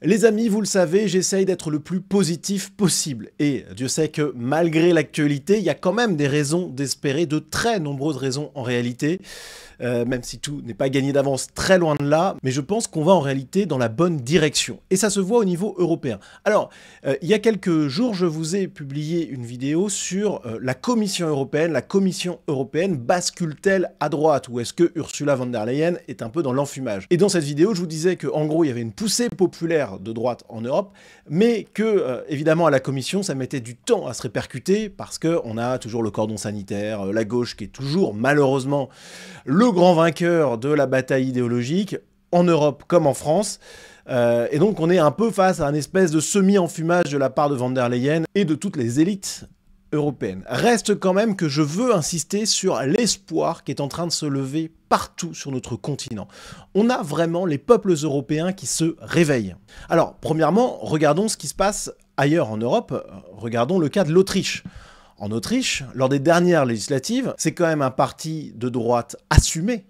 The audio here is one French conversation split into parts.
Les amis, vous le savez, j'essaye d'être le plus positif possible. Et Dieu sait que malgré l'actualité, il y a quand même des raisons d'espérer, de très nombreuses raisons en réalité. Même si tout n'est pas gagné d'avance, très loin de là, mais je pense qu'on va en réalité dans la bonne direction. Et ça se voit au niveau européen. Alors, il y a quelques jours, je vous ai publié une vidéo sur la Commission européenne. La Commission européenne bascule-t-elle à droite, ou est-ce que Ursula von der Leyen est un peu dans l'enfumage? Et dans cette vidéo, je vous disais qu'en gros, il y avait une poussée populaire de droite en Europe, mais que, évidemment, à la Commission, ça mettait du temps à se répercuter, parce qu'on a toujours le cordon sanitaire, la gauche qui est toujours, malheureusement, le grand vainqueur de la bataille idéologique, en Europe comme en France. Et donc on est un peu face à un espèce de semi-enfumage de la part de von der Leyen et de toutes les élites européennes. Reste quand même que je veux insister sur l'espoir qui est en train de se lever partout sur notre continent. On a vraiment les peuples européens qui se réveillent. Alors, premièrement, regardons ce qui se passe ailleurs en Europe. Regardons le cas de l'Autriche. En Autriche, lors des dernières législatives, c'est quand même un parti de droite assumé,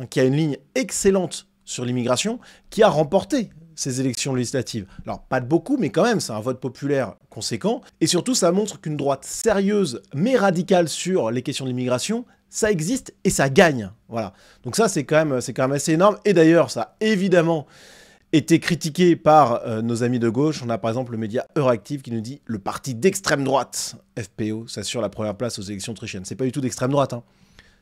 qui a une ligne excellente sur l'immigration, qui a remporté ces élections législatives. Alors, pas de beaucoup, mais quand même, c'est un vote populaire conséquent. Et surtout, ça montre qu'une droite sérieuse, mais radicale sur les questions d'immigration, ça existe et ça gagne. Voilà. Donc ça, c'est quand même assez énorme. Et d'ailleurs, ça a évidemment été critiqué par nos amis de gauche. On a par exemple le média Euractiv qui nous dit « Le parti d'extrême droite, FPO, s'assure la première place aux élections autrichiennes ». C'est pas du tout d'extrême droite, hein.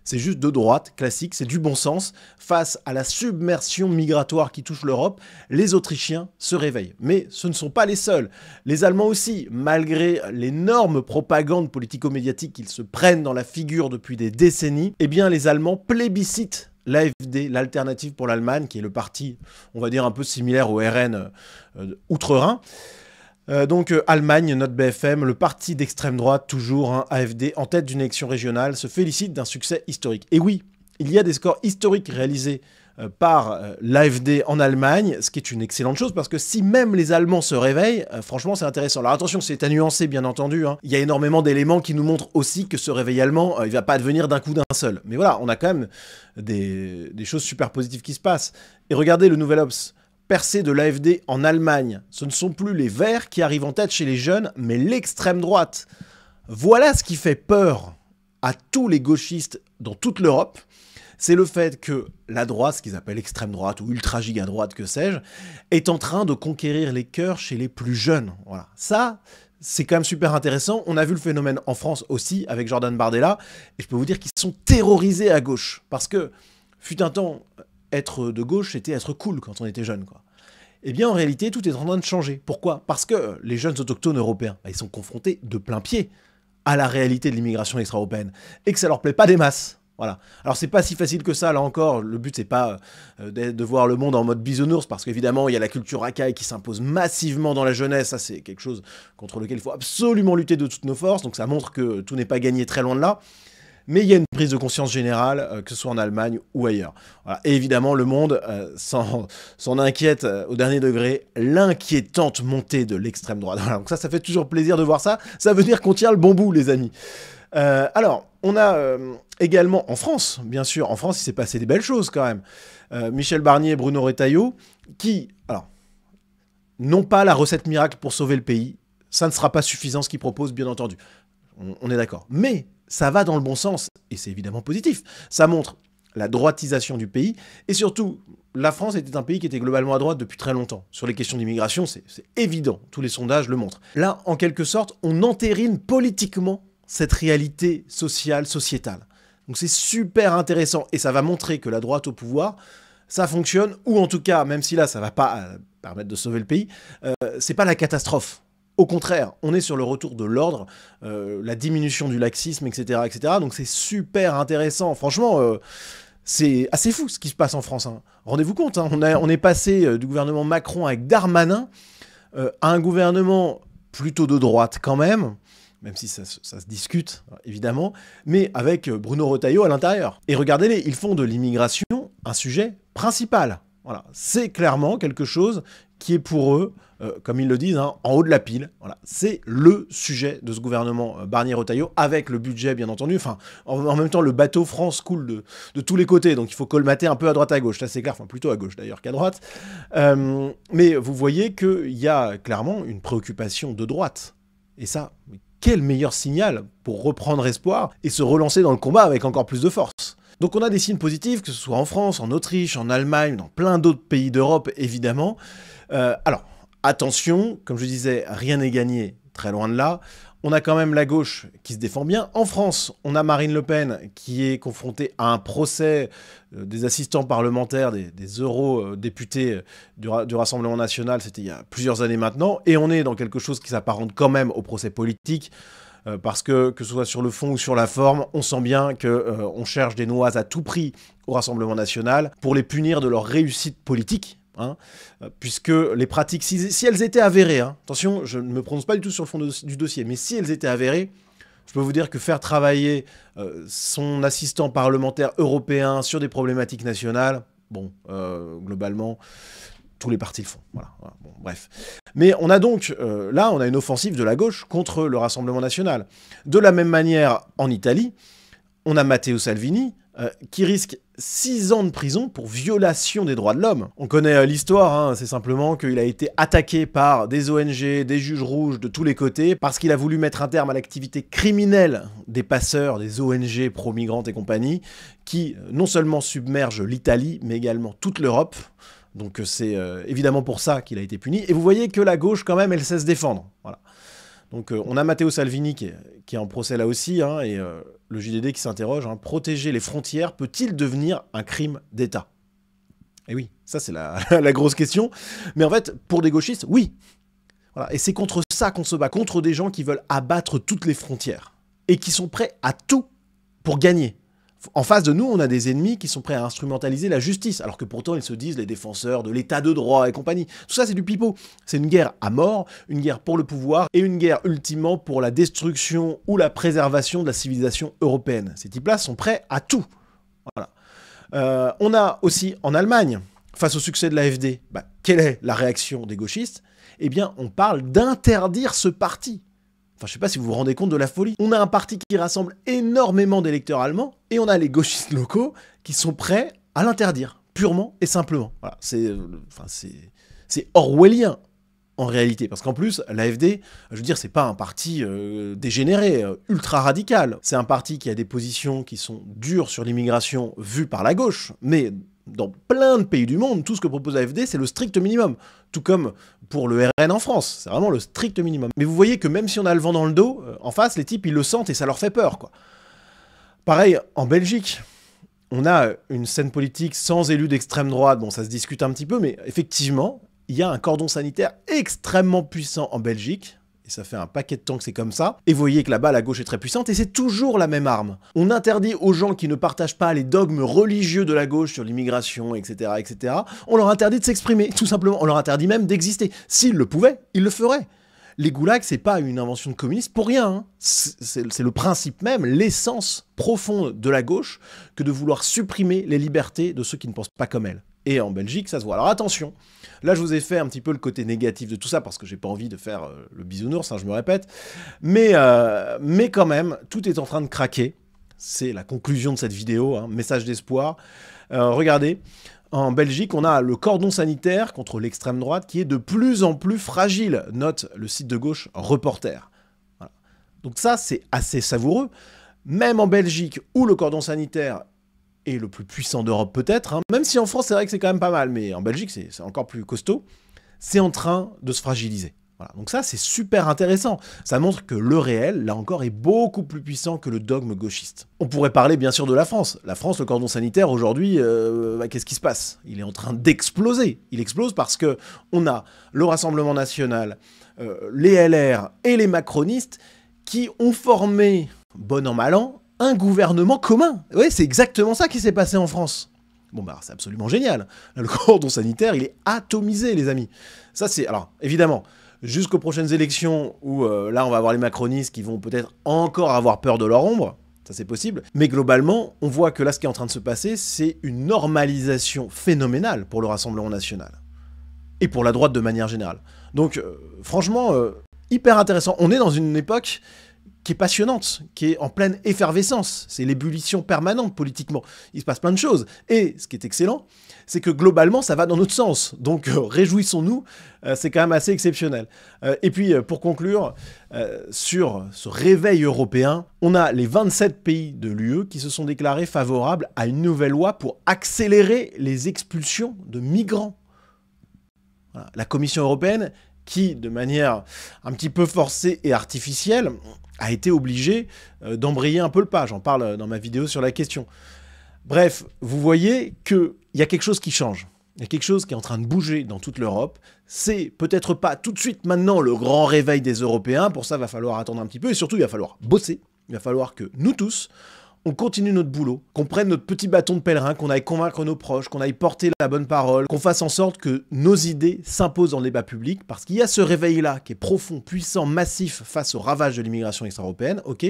C'est juste de droite, classique, c'est du bon sens. Face à la submersion migratoire qui touche l'Europe, les Autrichiens se réveillent. Mais ce ne sont pas les seuls. Les Allemands aussi, malgré l'énorme propagande politico-médiatique qu'ils se prennent dans la figure depuis des décennies, eh bien les Allemands plébiscitent l'AfD, l'Alternative pour l'Allemagne, qui est le parti, on va dire, un peu similaire au RN outre-Rhin. Donc Allemagne, notre BFM, le parti d'extrême droite, toujours, hein, AfD, en tête d'une élection régionale, se félicite d'un succès historique. Et oui, il y a des scores historiques réalisés par l'AfD en Allemagne, ce qui est une excellente chose, parce que si même les Allemands se réveillent, franchement c'est intéressant. Alors attention, c'est à nuancer bien entendu, hein. Il y a énormément d'éléments qui nous montrent aussi que ce réveil allemand, il va pas devenir d'un coup d'un seul. Mais voilà, on a quand même des choses super positives qui se passent. Et regardez le Nouvel Obs. Percée de l'AfD en Allemagne. Ce ne sont plus les Verts qui arrivent en tête chez les jeunes, mais l'extrême droite. Voilà ce qui fait peur à tous les gauchistes dans toute l'Europe. C'est le fait que la droite, ce qu'ils appellent extrême droite ou ultra giga droite, que sais-je, est en train de conquérir les cœurs chez les plus jeunes. Voilà. Ça, c'est quand même super intéressant. On a vu le phénomène en France aussi avec Jordan Bardella. Et je peux vous dire qu'ils sont terrorisés à gauche. Parce que, fut un temps, être de gauche, c'était être cool quand on était jeune, quoi. Eh bien, en réalité, tout est en train de changer. Pourquoi? Parce que les jeunes autochtones européens, ils sont confrontés de plein pied à la réalité de l'immigration extra-européenne et que ça leur plaît pas des masses. Voilà. Alors, c'est pas si facile que ça, là encore. Le but, c'est pas de voir le monde en mode bisounours, parce qu'évidemment, il y a la culture racaille qui s'impose massivement dans la jeunesse. Ça, c'est quelque chose contre lequel il faut absolument lutter de toutes nos forces. Donc, ça montre que tout n'est pas gagné très loin de là. Mais il y a une prise de conscience générale, que ce soit en Allemagne ou ailleurs. Voilà. Et évidemment, le monde s'en inquiète au dernier degré, l'inquiétante montée de l'extrême droite. Voilà. Donc ça fait toujours plaisir de voir ça. Ça veut dire qu'on tient le bon bout, les amis. Alors, on a également en France, bien sûr, en France, il s'est passé des belles choses quand même. Michel Barnier et Bruno Retailleau, qui, alors, n'ont pas la recette miracle pour sauver le pays. Ça ne sera pas suffisant ce qu'ils proposent, bien entendu. On est d'accord. Mais ça va dans le bon sens, et c'est évidemment positif. Ça montre la droitisation du pays, et surtout, la France était un pays qui était globalement à droite depuis très longtemps. Sur les questions d'immigration, c'est évident, tous les sondages le montrent. Là, en quelque sorte, on entérine politiquement cette réalité sociale, sociétale. Donc c'est super intéressant, et ça va montrer que la droite au pouvoir, ça fonctionne, ou en tout cas, même si là, ça va pas permettre de sauver le pays, c'est pas la catastrophe. Au contraire, on est sur le retour de l'ordre, la diminution du laxisme, etc. etc. Donc c'est super intéressant. Franchement, c'est assez fou ce qui se passe en France, hein. Rendez-vous compte, hein, on est passé du gouvernement Macron avec Darmanin à un gouvernement plutôt de droite quand même si ça se discute, évidemment, mais avec Bruno Retailleau à l'intérieur. Et regardez-les, ils font de l'immigration un sujet principal. Voilà, c'est clairement quelque chose qui est pour eux, comme ils le disent, hein, en haut de la pile. Voilà, c'est le sujet de ce gouvernement Barnier-Retailleau, avec le budget bien entendu. Enfin, en même temps, le bateau France coule de tous les côtés, donc il faut colmater un peu à droite à gauche. Ça c'est clair, enfin plutôt à gauche d'ailleurs qu'à droite. Mais vous voyez qu'il y a clairement une préoccupation de droite. Et ça, quel meilleur signal pour reprendre espoir et se relancer dans le combat avec encore plus de force. Donc on a des signes positifs, que ce soit en France, en Autriche, en Allemagne, dans plein d'autres pays d'Europe, évidemment. Alors, attention, comme je disais, rien n'est gagné, très loin de là. On a quand même la gauche qui se défend bien. En France, on a Marine Le Pen qui est confrontée à un procès des assistants parlementaires, des eurodéputés du Rassemblement National, c'était il y a plusieurs années maintenant, et on est dans quelque chose qui s'apparente quand même au procès politique, parce que ce soit sur le fond ou sur la forme, on sent bien qu'on cherche des noises à tout prix au Rassemblement National pour les punir de leur réussite politique, hein, puisque les pratiques, si elles étaient avérées, hein, attention, je ne me prononce pas du tout sur le fond du dossier, mais si elles étaient avérées, je peux vous dire que faire travailler son assistant parlementaire européen sur des problématiques nationales, bon, globalement, tous les partis le font. Voilà. Bon, bref. Mais on a donc, là, on a une offensive de la gauche contre le Rassemblement National. De la même manière, en Italie, on a Matteo Salvini, qui risque 6 ans de prison pour violation des droits de l'homme. On connaît l'histoire, hein, c'est simplement qu'il a été attaqué par des ONG, des juges rouges de tous les côtés, parce qu'il a voulu mettre un terme à l'activité criminelle des passeurs, des ONG pro-migrantes et compagnie, qui non seulement submergent l'Italie, mais également toute l'Europe. Donc c'est évidemment pour ça qu'il a été puni. Et vous voyez que la gauche, quand même, elle sait se défendre. Voilà. Donc on a Matteo Salvini qui est en procès là aussi, hein, et le JDD qui s'interroge, hein, protéger les frontières peut-il devenir un crime d'État? Et oui, ça c'est la grosse question. Mais en fait, pour des gauchistes, oui. Voilà. Et c'est contre ça qu'on se bat, contre des gens qui veulent abattre toutes les frontières et qui sont prêts à tout pour gagner. En face de nous, on a des ennemis qui sont prêts à instrumentaliser la justice, alors que pourtant ils se disent les défenseurs de l'état de droit et compagnie. Tout ça, c'est du pipeau. C'est une guerre à mort, une guerre pour le pouvoir, et une guerre ultimement pour la destruction ou la préservation de la civilisation européenne. Ces types-là sont prêts à tout. Voilà. On a aussi en Allemagne, face au succès de l'AfD, quelle est la réaction des gauchistes? Eh bien, on parle d'interdire ce parti. Enfin, je sais pas si vous vous rendez compte de la folie. On a un parti qui rassemble énormément d'électeurs allemands, et on a les gauchistes locaux qui sont prêts à l'interdire, purement et simplement. Voilà, c'est orwellien, en réalité. Parce qu'en plus, l'AfD, je veux dire, c'est pas un parti dégénéré, ultra radical. C'est un parti qui a des positions qui sont dures sur l'immigration vues par la gauche, mais dans plein de pays du monde, tout ce que propose l'AfD, c'est le strict minimum. Tout comme pour le RN en France, c'est vraiment le strict minimum. Mais vous voyez que même si on a le vent dans le dos, en face, les types, ils le sentent et ça leur fait peur, quoi. Pareil, en Belgique, on a une scène politique sans élus d'extrême droite. Bon, ça se discute un petit peu, mais effectivement, il y a un cordon sanitaire extrêmement puissant en Belgique. Et ça fait un paquet de temps que c'est comme ça. Et vous voyez que là-bas, la gauche est très puissante, et c'est toujours la même arme. On interdit aux gens qui ne partagent pas les dogmes religieux de la gauche sur l'immigration, etc., etc., on leur interdit de s'exprimer, tout simplement. On leur interdit même d'exister. S'ils le pouvaient, ils le feraient. Les goulags, c'est pas une invention de communistes pour rien, hein. C'est le principe même, l'essence profonde de la gauche, que de vouloir supprimer les libertés de ceux qui ne pensent pas comme elle. Et en Belgique, ça se voit. Alors attention, là je vous ai fait un petit peu le côté négatif de tout ça, parce que j'ai pas envie de faire le bisounours, hein, je me répète, mais quand même, tout est en train de craquer. C'est la conclusion de cette vidéo, hein, message d'espoir. Regardez, en Belgique, on a le cordon sanitaire contre l'extrême droite qui est de plus en plus fragile, note le site de gauche Reporter. Voilà. Donc ça, c'est assez savoureux. Même en Belgique, où le cordon sanitaire est le plus puissant d'Europe peut-être, hein, même si en France, c'est vrai que c'est quand même pas mal, mais en Belgique, c'est encore plus costaud, c'est en train de se fragiliser. Voilà. Donc ça, c'est super intéressant. Ça montre que le réel, là encore, est beaucoup plus puissant que le dogme gauchiste. On pourrait parler bien sûr de la France. La France, le cordon sanitaire, aujourd'hui, qu'est-ce qui se passe? Il est en train d'exploser. Il explose parce que on a le Rassemblement National, les LR et les macronistes qui ont formé, bon an mal an, un gouvernement commun. Oui, c'est exactement ça qui s'est passé en France. Bon bah c'est absolument génial. Là, le cordon sanitaire, il est atomisé, les amis. Ça c'est... Alors, évidemment, jusqu'aux prochaines élections où là on va avoir les macronistes qui vont peut-être encore avoir peur de leur ombre, ça c'est possible. Mais globalement, on voit que là, ce qui est en train de se passer, c'est une normalisation phénoménale pour le Rassemblement national. Et pour la droite de manière générale. Donc, franchement, hyper intéressant. On est dans une époque qui est passionnante, qui est en pleine effervescence. C'est l'ébullition permanente politiquement. Il se passe plein de choses. Et ce qui est excellent, c'est que globalement, ça va dans notre sens. Donc, réjouissons-nous, c'est quand même assez exceptionnel. Et puis, pour conclure, sur ce réveil européen, on a les 27 pays de l'UE qui se sont déclarés favorables à une nouvelle loi pour accélérer les expulsions de migrants. Voilà. La Commission européenne, qui, de manière un petit peu forcée et artificielle, a été obligée d'embrayer un peu le pas. J'en parle dans ma vidéo sur la question. Bref, vous voyez qu'il y a quelque chose qui change. Il y a quelque chose qui est en train de bouger dans toute l'Europe. C'est peut-être pas tout de suite maintenant le grand réveil des Européens. Pour ça, il va falloir attendre un petit peu. Et surtout, il va falloir bosser. Il va falloir que nous tous, on continue notre boulot, qu'on prenne notre petit bâton de pèlerin, qu'on aille convaincre nos proches, qu'on aille porter la bonne parole, qu'on fasse en sorte que nos idées s'imposent dans le débat public, parce qu'il y a ce réveil-là qui est profond, puissant, massif face au ravage de l'immigration extra-européenne, ok,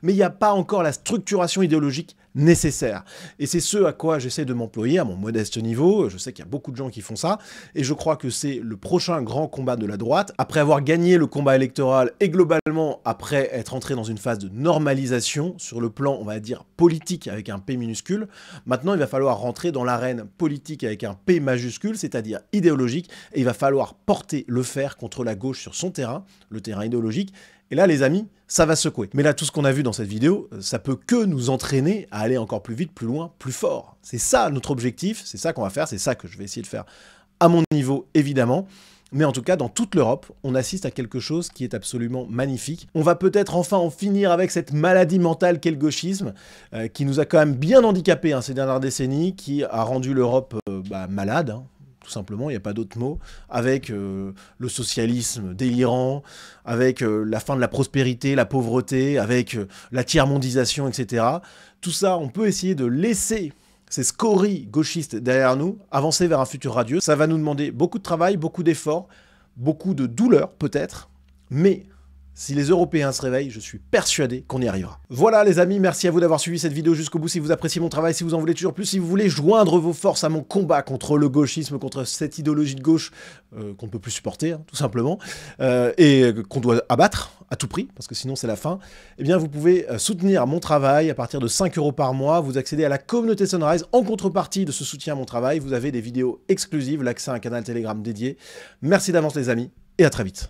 mais il n'y a pas encore la structuration idéologique nécessaire. Et c'est ce à quoi j'essaie de m'employer à mon modeste niveau. Je sais qu'il y a beaucoup de gens qui font ça, et je crois que c'est le prochain grand combat de la droite. Après avoir gagné le combat électoral, et globalement, après être entré dans une phase de normalisation, sur le plan, on va dire, politique avec un P minuscule, maintenant il va falloir rentrer dans l'arène politique avec un P majuscule, c'est-à-dire idéologique, et il va falloir porter le fer contre la gauche sur son terrain, le terrain idéologique. Et là, les amis, ça va secouer. Mais là, tout ce qu'on a vu dans cette vidéo, ça peut que nous entraîner à aller encore plus vite, plus loin, plus fort. C'est ça notre objectif, c'est ça qu'on va faire, c'est ça que je vais essayer de faire à mon niveau, évidemment. Mais en tout cas, dans toute l'Europe, on assiste à quelque chose qui est absolument magnifique. On va peut-être enfin en finir avec cette maladie mentale qu'est le gauchisme, qui nous a quand même bien handicapés ces dernières décennies, qui a rendu l'Europe malade, hein. Tout simplement, il n'y a pas d'autre mot, avec le socialisme délirant, avec la fin de la prospérité, la pauvreté, avec la tiers-mondisation, etc. Tout ça, on peut essayer de laisser ces scories gauchistes derrière nous, avancer vers un futur radieux. Ça va nous demander beaucoup de travail, beaucoup d'efforts, beaucoup de douleur peut-être, mais si les Européens se réveillent, je suis persuadé qu'on y arrivera. Voilà les amis, merci à vous d'avoir suivi cette vidéo jusqu'au bout. Si vous appréciez mon travail, si vous en voulez toujours plus, si vous voulez joindre vos forces à mon combat contre le gauchisme, contre cette idéologie de gauche qu'on ne peut plus supporter, hein, tout simplement, et qu'on doit abattre à tout prix, parce que sinon c'est la fin, eh bien vous pouvez soutenir mon travail à partir de 5 € par mois. Vous accédez à la communauté Sunrise. En contrepartie de ce soutien à mon travail, vous avez des vidéos exclusives, l'accès à un canal Telegram dédié. Merci d'avance les amis, et à très vite.